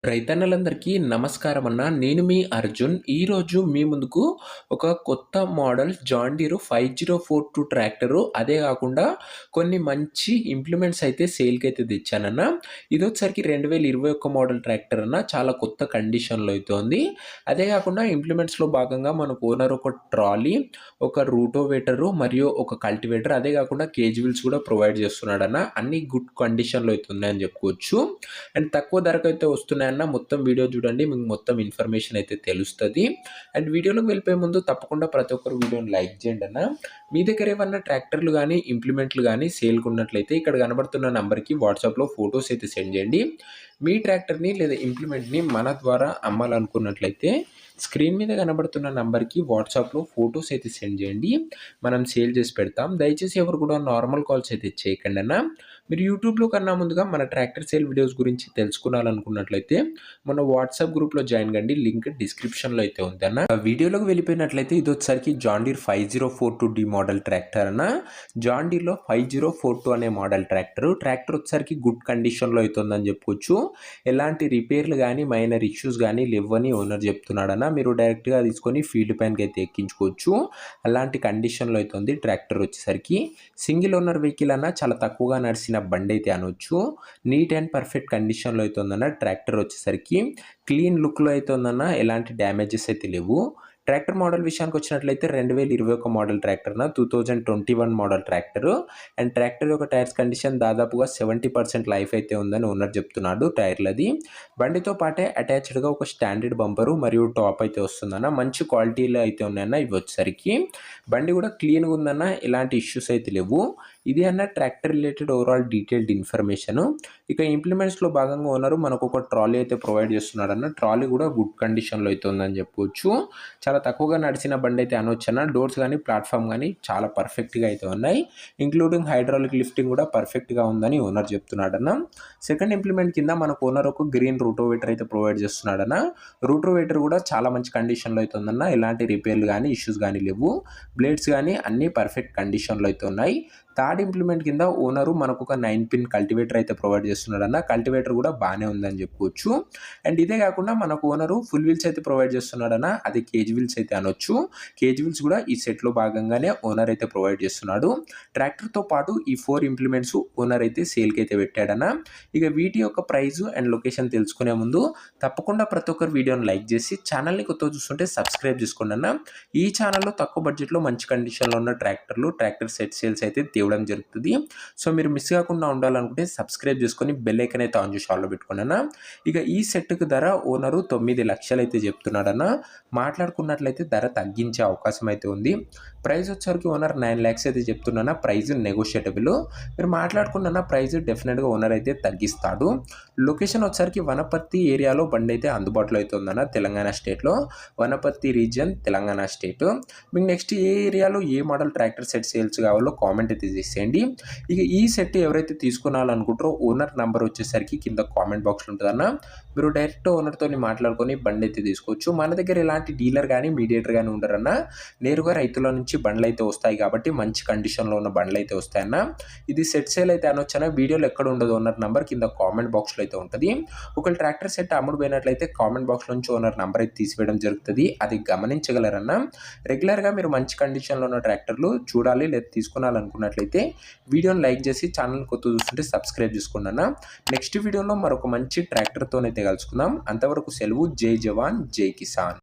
రైతన్నలందరికీ నమస్కారం అన్న. నేను మీ అర్జున్. ఈరోజు మీ ముందుకు ఒక కొత్త మోడల్ జాన్ డీర్ 5042 ట్రాక్టరు, అదే కాకుండా కొన్ని మంచి ఇంప్లిమెంట్స్ అయితే సేల్‌కైతే తెచ్చానన్న. ఇదొచ్చేసరికి 2021 మోడల్ ట్రాక్టర్ అన్న. చాలా కొత్త కండిషన్‌లో అయితే ఉంది. అదే కాకుండా ఇంప్లిమెంట్స్‌లో భాగంగా మనకు ఓనర్ ఒక ట్రాలీ, ఒక రూటోవేటరు మరియు ఒక కల్టివేటర్, అదే కాకుండా కేజ్ వీల్స్ కూడా ప్రొవైడ్ చేస్తున్నాడన్న. అన్నీ గుడ్ కండిషన్‌లో అయితే ఉన్నాయని చెప్పుకోవచ్చు. అండ్ తక్కువ ధరకైతే వస్తున్నాయన్న. మొత్తం వీడియో చూడండి, మీకు మొత్తం ఇన్ఫర్మేషన్ అయితే తెలుస్తుంది. అండ్ వీడియోలోకి వెళ్ళిపోయే ముందు తప్పకుండా ప్రతి ఒక్కరు వీడియోని లైక్ చేయండి అన్న. మీ దగ్గర ఏమన్నా ట్రాక్టర్లు కానీ ఇంప్లిమెంట్లు కానీ సేల్కి ఉన్నట్లయితే ఇక్కడ కనబడుతున్న నంబర్కి వాట్సాప్లో ఫొటోస్ అయితే సెండ్ చేయండి. మీ ట్రాక్టర్ని లేదా ఇంప్లిమెంట్ని మన ద్వారా అమ్మాలనుకున్నట్లయితే స్క్రీన్ మీద కనబడుతున్న నంబర్కి వాట్సాప్లో ఫొటోస్ అయితే సెండ్ చేయండి. మనం సేల్ చేసి పెడతాం. దయచేసి ఎవరు కూడా నార్మల్ కాల్స్ అయితే చేయకండి అన్న. మీరు యూట్యూబ్లో కన్నా ముందుగా మన ట్రాక్టర్ సేల్ వీడియోస్ గురించి తెలుసుకోవాలనుకున్నట్లయితే మన వాట్సాప్ గ్రూప్లో జాయిన్ కండి. లింక్ డిస్క్రిప్షన్లో అయితే ఉంది అన్న. వీడియోలోకి వెళ్ళిపోయినట్లయితే ఇది వచ్చేసరికి John Deere 5042D model tractor అన్న. జాన్ డీర్లో 5042 అనే మోడల్ ట్రాక్టర్ వచ్చేసరికి గుడ్ కండిషన్లో అయితే ఉందని చెప్పుకోవచ్చు. ఎలాంటి రిపేర్లు కానీ మైనర్ ఇష్యూస్ కానీ లేవని ఓనర్ చెప్తున్నాడన్న. మీరు డైరెక్ట్గా తీసుకొని ఫీల్డ్ పైనకి అయితే ఎక్కించుకోవచ్చు. అలాంటి కండిషన్లో అయితే ఉంది ట్రాక్టర్ వచ్చేసరికి. సింగిల్ ఓనర్ వెహికల్ అన్న, చాలా తక్కువగా నడిచిన బండి అయితే అనొచ్చు. నీట్ అండ్ పర్ఫెక్ట్ కండిషన్లో అయితే ఉందన్న. ట్రాక్టర్ వచ్చేసరికి క్లీన్ లుక్లో అయితే ఉందన్న. ఎలాంటి డ్యామేజెస్ అయితే లేవు. ట్రాక్టర్ మోడల్ విషయానికి వచ్చినట్లయితే 2021 model tractor 2021 model tractor. And tractor యొక్క టైర్స్ కండిషన్ దాదాపుగా 70% లైఫ్ అయితే ఉందని ఓనర్ చెప్తున్నాడు టైర్లది. బండితో పాటే అటాచ్డ్గా ఒక స్టాండర్డ్ బంపరు మరియు టాప్ అయితే వస్తుందన్న. మంచి క్వాలిటీలో అయితే ఉన్నాయన్న. ఇవి వచ్చేసరికి బండి కూడా క్లీన్గా ఉందన్న. ఎలాంటి ఇష్యూస్ అయితే లేవు. ఇది అన్న tractor related overall detailed information. ఇక ఇంప్లిమెంట్స్లో భాగంగా ఓనరు మనకు ఒక ట్రాలీ అయితే ప్రొవైడ్ చేస్తున్నాడన్న. ట్రాలీ కూడా గుడ్ కండిషన్లో అయితే ఉందని చెప్పవచ్చు. చాలా తక్కువగా నడిచిన బండి అయితే అనొచ్చన్న. డోర్స్ కానీ ప్లాట్ఫామ్ కానీ చాలా పర్ఫెక్ట్గా అయితే ఉన్నాయి. ఇంక్లూడింగ్ హైడ్రాలిక్ లిఫ్టింగ్ కూడా పర్ఫెక్ట్గా ఉందని ఓనర్ చెప్తున్నాడన్న. సెకండ్ ఇంప్లిమెంట్ కింద మనకు ఓనర్ ఒక గ్రీన్ రూటోవేటర్ అయితే ప్రొవైడ్ చేస్తున్నాడన్న. రూటోవేటర్ కూడా చాలా మంచి కండిషన్లో అయితే ఉందన్న. ఎలాంటి రిపేర్లు కానీ ఇష్యూస్ కానీ లేవు. బ్లేడ్స్ కానీ అన్నీ పర్ఫెక్ట్ కండిషన్లో అయితే ఉన్నాయి. థర్డ్ ఇంప్లిమెంట్ కింద ఓనరు మనకు ఒక 9 పిన్ కల్టివేటర్ అయితే ప్రొవైడ్ చేస్తున్నాడన్న. కల్టివేటర్ కూడా బాగానే ఉందని చెప్పుకోవచ్చు. అండ్ ఇదే కాకుండా మనకు ఓనరు ఫుల్ వీల్స్ అయితే ప్రొవైడ్ చేస్తున్నాడన్న. అది కేజ్ వీల్స్ అయితే అనొచ్చు. కేజ్ వీల్స్ కూడా ఈ సెట్లో భాగంగానే ఓనర్ అయితే ప్రొవైడ్ చేస్తున్నాడు. ట్రాక్టర్తో పాటు ఈ 4 ఇంప్లిమెంట్స్ ఓనర్ అయితే సేల్కి అయితే పెట్టాడన్న. ఇక వీటి యొక్క ప్రైస్ అండ్ లొకేషన్ తెలుసుకునే ముందు తప్పకుండా ప్రతి ఒక్కరు వీడియోని లైక్ చేసి ఛానల్ని కొత్తగా చూస్తుంటే సబ్స్క్రైబ్ చేసుకోండి అన్న. ఈ ఛానల్లో తక్కువ బడ్జెట్లో మంచి కండిషన్లో ఉన్న ట్రాక్టర్ సెట్ సేల్స్ అయితే తేవడం జరుగుతుంది. సో మీరు మిస్ కాకుండా ఉండాలనుకుంటే సబ్స్క్రైబ్ చేసుకొని బెల్ ఐకాన్ అయితే ఆన్ చేసి ఆన్లో పెట్టుకోండి అన్న. ఇక ఈ సెట్కి ధర ఓనరు 9 లక్షలు అయితే చెప్తున్నాడన్న. మాట్లాడుకున్నట్లయితే ధర తగ్గించే అవకాశం అయితే ఉంది. ప్రైస్ వచ్చేసరికి ఓనర్ 9 lakhs అయితే చెప్తున్నా. ప్రైస్ నెగోషియేటబుల్. మీరు మాట్లాడుకున్న ప్రైస్ డెఫినెట్గా ఓనర్ అయితే తగ్గిస్తాడు. లొకేషన్ వచ్చేసరికి వనపర్తి ఏరియాలో బండి అయితే అందుబాటులో అయితే ఉందన్న. తెలంగాణ స్టేట్లో వనపర్తి రీజియన్, తెలంగాణ స్టేట్. మీకు నెక్స్ట్ ఏ ఏరియాలో ఏ మోడల్ ట్రాక్టర్ సెట్ సేల్స్ కావాలో కామెంట్ అయితే చేసేయండి. ఇక ఈ సెట్ ఎవరైతే తీసుకోవాలనుకుంటారో ఓనర్ నెంబర్ వచ్చేసరికి కింద కామెంట్ బాక్స్లో ఉంటుందన్న. మీరు డైరెక్ట్ ఓనర్తో మాట్లాడుకొని బండి అయితే తీసుకోవచ్చు. మన దగ్గర ఎలాంటి డీలర్ కానీ మీడియేటర్ కానీ ఉండరన్న. నేరుగా రైతుల నుంచి బండ్లు అయితే వస్తాయి కాబట్టి మంచి కండిషన్లో ఉన్న బండ్లు అయితే వస్తాయన్న. ఇది సెట్ సేల్ అయితే అనొచ్చన్న. వీడియోలో ఎక్కడ ఉండదు ఓనర్ నెంబర్, కింద కామెంట్ బాక్స్లో అయితే ఉంటుంది. ఒకవేళ ట్రాక్టర్ సెట్ అమ్ముడు పోయినట్లయితే కామెంట్ బాక్స్ నుంచి ఓనర్ నెంబర్ అయితే తీసివేయడం జరుగుతుంది. అది గమనించగలరన్న. రెగ్యులర్గా మీరు మంచి కండిషన్లో ఉన్న ట్రాక్టర్లు చూడాలి లేదా తీసుకోవాలనుకున్నట్లయితే వీడియోని లైక్ చేసి ఛానల్ కొత్త చూస్తుంటే సబ్స్క్రైబ్ చేసుకోండి అన్న. నెక్స్ట్ వీడియోలో మరొక మంచి ట్రాక్టర్తోనైతే కలుసుకుందాం. అంతవరకు సెలవు. జై జవాన్, జై కిసాన్.